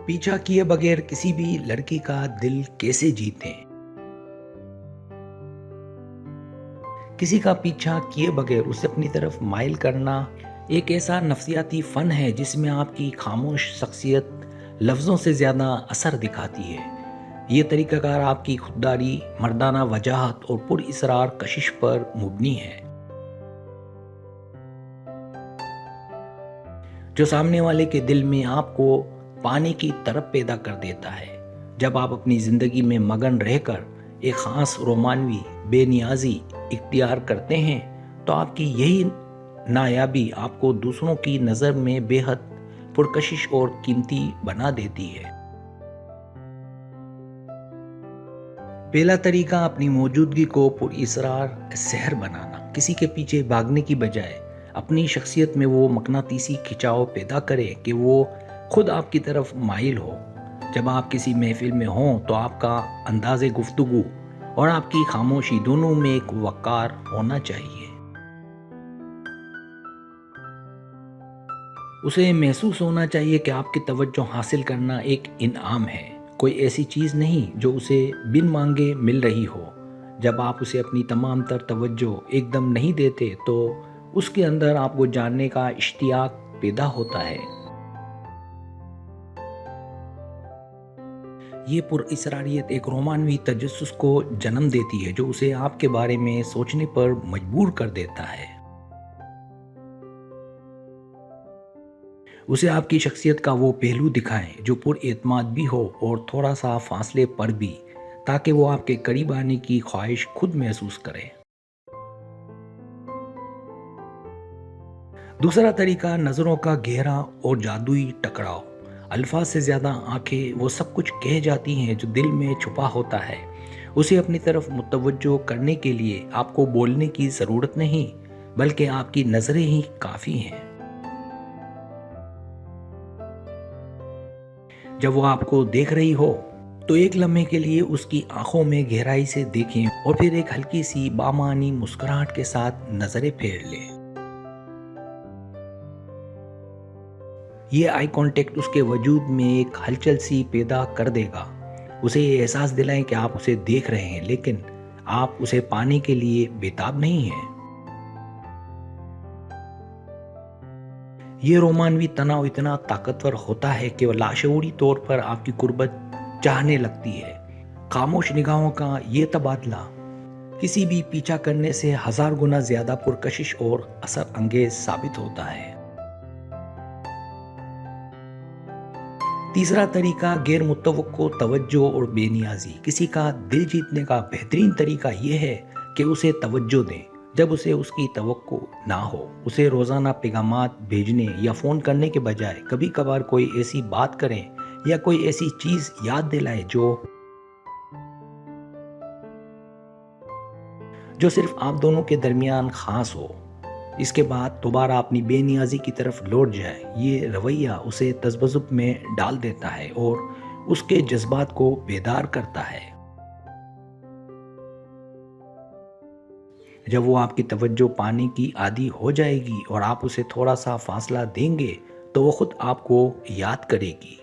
پیچھا کیے بغیر کسی بھی لڑکی کا دل کیسے جیتیں؟ کسی کا پیچھا کیے بغیر اسے اپنی طرف مائل کرنا ایک ایسا نفسیاتی فن ہے جس میں آپ کی خاموش شخصیت لفظوں سے زیادہ اثر دکھاتی ہے۔ یہ طریقہ کار آپ کی خودداری، مردانہ وجاہت اور پر اصرار کشش پر مبنی ہے، جو سامنے والے کے دل میں آپ کو پانے کی طرف پیدا کر دیتا ہے۔ جب آپ اپنی زندگی میں مگن رہ کر ایک خاص رومانوی بے نیازی اختیار کرتے ہیں تو آپ کی یہی نایابی آپ کو دوسروں کی نظر میں بے حد پرکشش اور قیمتی بنا دیتی ہے۔ پہلا طریقہ اپنی موجودگی کو پر اصرار سحر بنانا۔ کسی کے پیچھے بھاگنے کی بجائے اپنی شخصیت میں وہ مقناطیسی کھچاؤ پیدا کرے کہ وہ خود آپ کی طرف مائل ہو۔ جب آپ کسی محفل میں ہوں تو آپ کا انداز گفتگو اور آپ کی خاموشی دونوں میں ایک وقار ہونا چاہیے۔ اسے محسوس ہونا چاہیے کہ آپ کی توجہ حاصل کرنا ایک انعام ہے، کوئی ایسی چیز نہیں جو اسے بن مانگے مل رہی ہو۔ جب آپ اسے اپنی تمام تر توجہ ایک دم نہیں دیتے تو اس کے اندر آپ کو جاننے کا اشتیاق پیدا ہوتا ہے۔ یہ پر اصراریت ایک رومانوی تجسس کو جنم دیتی ہے جو اسے آپ کے بارے میں سوچنے پر مجبور کر دیتا ہے۔ اسے آپ کی شخصیت کا وہ پہلو دکھائیں جو پر اعتماد بھی ہو اور تھوڑا سا فاصلے پر بھی، تاکہ وہ آپ کے قریب آنے کی خواہش خود محسوس کرے۔ دوسرا طریقہ نظروں کا گہرا اور جادوئی ٹکراؤ۔ الفاظ سے زیادہ آنکھیں وہ سب کچھ کہہ جاتی ہیں جو دل میں چھپا ہوتا ہے۔ اسے اپنی طرف متوجہ کرنے کے لیے آپ کو بولنے کی ضرورت نہیں، بلکہ آپ کی نظریں ہی کافی ہیں۔ جب وہ آپ کو دیکھ رہی ہو تو ایک لمحے کے لیے اس کی آنکھوں میں گہرائی سے دیکھیں اور پھر ایک ہلکی سی بامعنی مسکراہٹ کے ساتھ نظریں پھیر لیں۔ یہ آئی کانٹیکٹ اس کے وجود میں ایک ہلچل سی پیدا کر دے گا۔ اسے یہ احساس دلائیں کہ آپ اسے دیکھ رہے ہیں لیکن آپ اسے پانے کے لیے بےتاب نہیں ہیں۔ یہ رومانوی تناؤ اتنا طاقتور ہوتا ہے کہ وہ لاشعوری طور پر آپ کی قربت چاہنے لگتی ہے۔ خاموش نگاہوں کا یہ تبادلہ کسی بھی پیچھا کرنے سے 1000 گنا زیادہ پرکشش اور اثر انگیز ثابت ہوتا ہے۔ تیسرا طریقہ غیر متوقع توجہ اور بے نیازی۔ کسی کا دل جیتنے کا بہترین طریقہ یہ ہے کہ اسے توجہ دیں جب اسے اس کی توقع نہ ہو۔ اسے روزانہ پیغامات بھیجنے یا فون کرنے کے بجائے کبھی کبھار کوئی ایسی بات کریں یا کوئی ایسی چیز یاد دلائیں جو صرف آپ دونوں کے درمیان خاص ہو۔ اس کے بعد دوبارہ اپنی بے نیازی کی طرف لوٹ جائے۔ یہ رویہ اسے تذبذب میں ڈال دیتا ہے اور اس کے جذبات کو بیدار کرتا ہے۔ جب وہ آپ کی توجہ پانے کی عادی ہو جائے گی اور آپ اسے تھوڑا سا فاصلہ دیں گے تو وہ خود آپ کو یاد کرے گی۔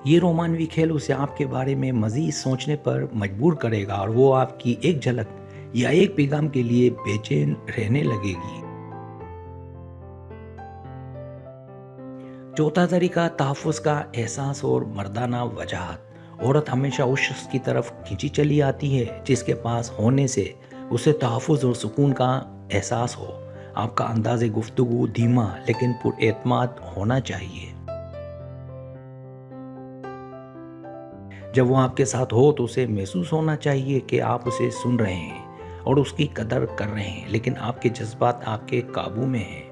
یہ رومانوی کھیل اسے آپ کے بارے میں مزید سوچنے پر مجبور کرے گا اور وہ آپ کی ایک جھلک یا ایک پیغام کے لیے بے چین رہنے لگے گی۔ چوتھا طریقہ تحفظ کا احساس اور مردانہ وجاہت۔ عورت ہمیشہ اس شخص کی طرف کھینچی چلی آتی ہے جس کے پاس ہونے سے اسے تحفظ اور سکون کا احساس ہو۔ آپ کا انداز گفتگو دھیما لیکن پر اعتماد ہونا چاہیے۔ جب وہ آپ کے ساتھ ہو تو اسے محسوس ہونا چاہیے کہ آپ اسے سن رہے ہیں اور اس کی قدر کر رہے ہیں، لیکن آپ کے جذبات آپ کے قابو میں ہیں۔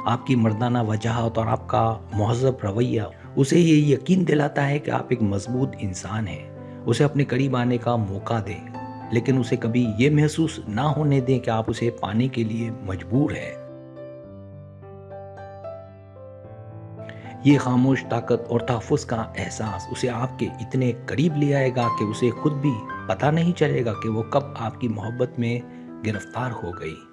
آپ کی مردانہ وجاہت اور آپ کا مہذب رویہ اسے یہ یقین دلاتا ہے کہ آپ ایک مضبوط انسان ہیں۔ اسے اپنے قریب آنے کا موقع دیں، لیکن اسے کبھی یہ محسوس نہ ہونے دیں کہ آپ اسے پانے کے لیے مجبور ہیں۔ یہ خاموش طاقت اور تحفظ کا احساس اسے آپ کے اتنے قریب لے آئے گا کہ اسے خود بھی پتہ نہیں چلے گا کہ وہ کب آپ کی محبت میں گرفتار ہو گئی۔